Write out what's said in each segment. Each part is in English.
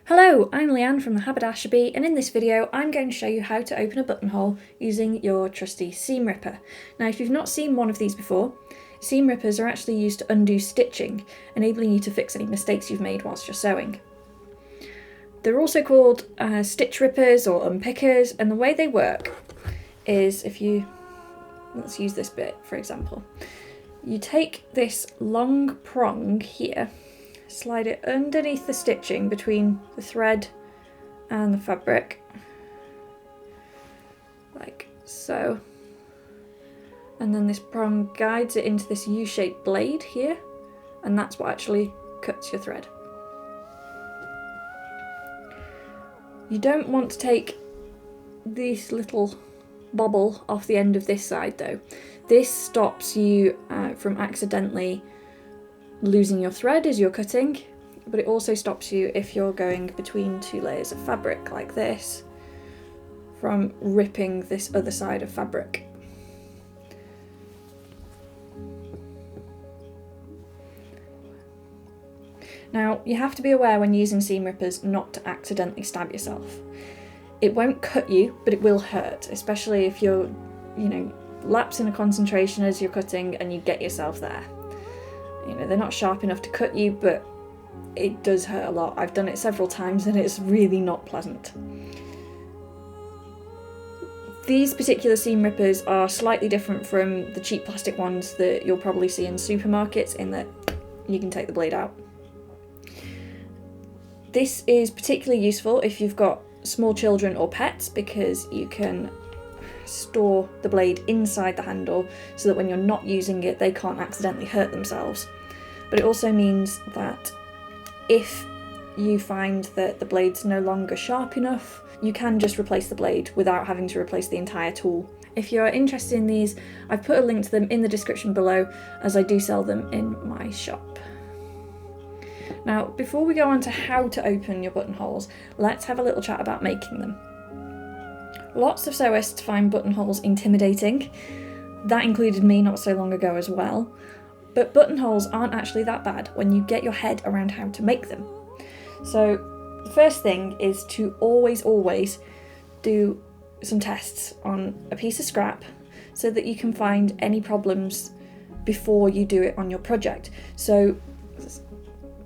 Hello, I'm Leanne from the Haberdasher Bee, and in this video I'm going to show you how to open a buttonhole using your trusty seam ripper. Now if you've not seen one of these before, seam rippers are actually used to undo stitching, enabling you to fix any mistakes you've made whilst you're sewing. They're also called stitch rippers or unpickers, and the way they work is let's use this bit for example. You take this long prong here, slide it underneath the stitching between the thread and the fabric, like so, and then this prong guides it into this U-shaped blade here, and that's what actually cuts your thread. You don't want to take this little bobble off the end of this side though. This stops you from accidentally losing your thread as you're cutting, but it also stops you, if you're going between two layers of fabric like this, from ripping this other side of fabric. Now you have to be aware when using seam rippers not to accidentally stab yourself. It won't cut you, but it will hurt, especially if you're, lapse in a concentration as you're cutting and you get yourself there. They're not sharp enough to cut you, but it does hurt a lot. I've done it several times and it's really not pleasant. These particular seam rippers are slightly different from the cheap plastic ones that you'll probably see in supermarkets, in that you can take the blade out. This is particularly useful if you've got small children or pets, because you can store the blade inside the handle so that when you're not using it they can't accidentally hurt themselves. But it also means that if you find that the blade's no longer sharp enough, you can just replace the blade without having to replace the entire tool. If you're interested in these, I've put a link to them in the description below, as I do sell them in my shop. Now, before we go on to how to open your buttonholes, let's have a little chat about making them. Lots of sewists find buttonholes intimidating. That included me not so long ago as well. But buttonholes aren't actually that bad when you get your head around how to make them. So the first thing is to always do some tests on a piece of scrap so that you can find any problems before you do it on your project. So let's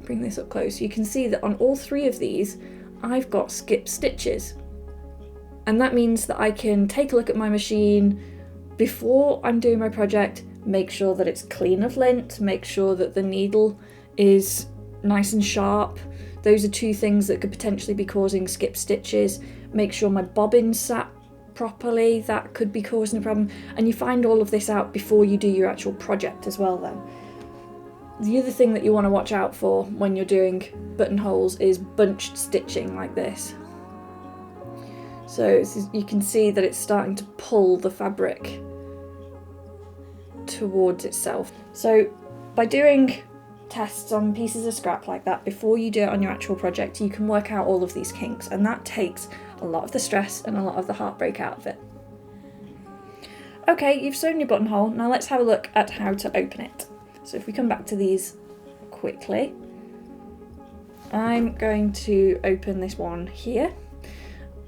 bring this up close. You can see that on all three of these I've got skip stitches. And that means that I can take a look at my machine before I'm doing my project, make sure that it's clean of lint, make sure that the needle is nice and sharp. Those are two things that could potentially be causing skip stitches. Make sure my bobbin's sat properly, that could be causing a problem. And you find all of this out before you do your actual project as well then. The other thing that you want to watch out for when you're doing buttonholes is bunched stitching like this. So you can see that it's starting to pull the fabric towards itself. So by doing tests on pieces of scrap like that before you do it on your actual project, you can work out all of these kinks, and that takes a lot of the stress and a lot of the heartbreak out of it. Okay, you've sewn your buttonhole, now let's have a look at how to open it. So if we come back to these quickly, I'm going to open this one here.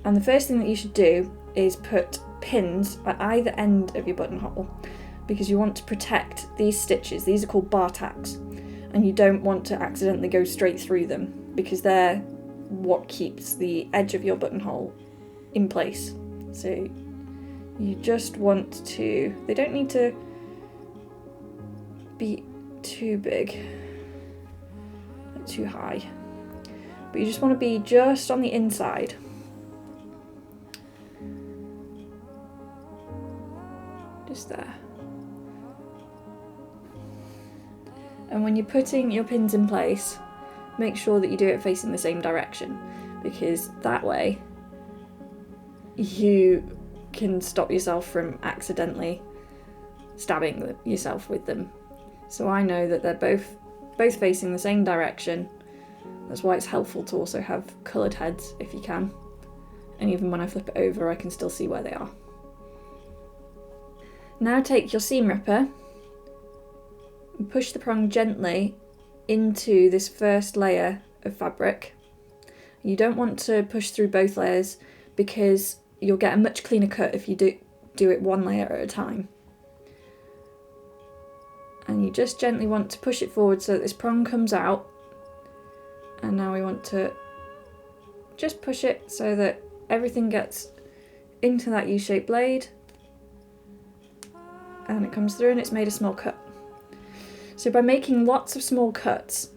And the first thing that you should do is put pins at either end of your buttonhole, because you want to protect these stitches. These are called bar tacks, and you don't want to accidentally go straight through them, because they're what keeps the edge of your buttonhole in place. So you just want to, they don't need to be too big, too high, but you just want to be just on the inside. Just there. And when you're putting your pins in place, make sure that you do it facing the same direction, because that way you can stop yourself from accidentally stabbing yourself with them. So I know that they're both facing the same direction. That's why it's helpful to also have coloured heads if you can. And even when I flip it over, I can still see where they are. Now take your seam ripper and push the prong gently into this first layer of fabric. You don't want to push through both layers because you'll get a much cleaner cut if you do it one layer at a time. And you just gently want to push it forward so that this prong comes out. And now we want to just push it so that everything gets into that U-shaped blade. And it comes through and it's made a small cut. So by making lots of small cuts,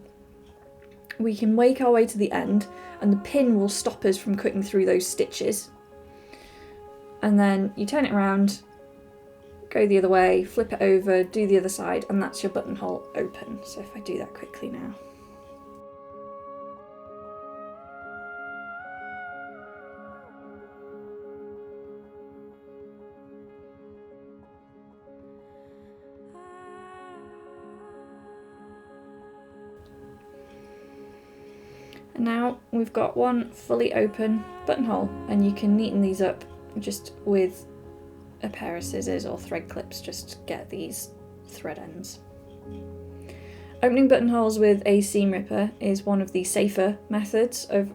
we can make our way to the end, and the pin will stop us from cutting through those stitches. And then you turn it around, go the other way, flip it over, do the other side, and that's your buttonhole open. So if I do that quickly now. And now we've got one fully open buttonhole, and you can neaten these up just with a pair of scissors or thread clips, just to get these thread ends. Opening buttonholes with a seam ripper is one of the safer methods of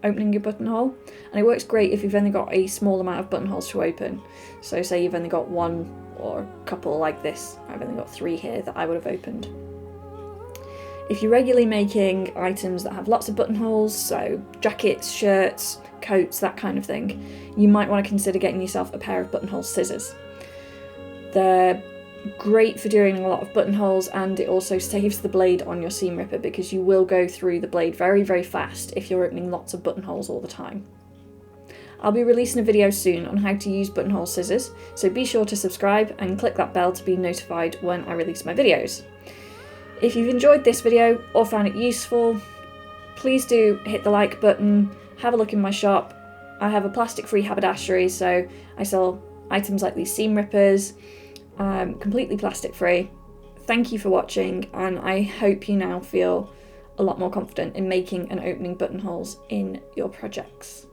opening your buttonhole, and it works great if you've only got a small amount of buttonholes to open. So say you've only got one or a couple like this. I've only got 3 here that I would have opened. If you're regularly making items that have lots of buttonholes, so jackets, shirts, coats, that kind of thing, you might want to consider getting yourself a pair of buttonhole scissors. They're great for doing a lot of buttonholes, and it also saves the blade on your seam ripper because you will go through the blade very, very fast if you're opening lots of buttonholes all the time. I'll be releasing a video soon on how to use buttonhole scissors, so be sure to subscribe and click that bell to be notified when I release my videos. If you've enjoyed this video or found it useful, please do hit the like button, have a look in my shop. I have a plastic-free haberdashery, so I sell items like these seam rippers, completely plastic-free. Thank you for watching, and I hope you now feel a lot more confident in making and opening buttonholes in your projects.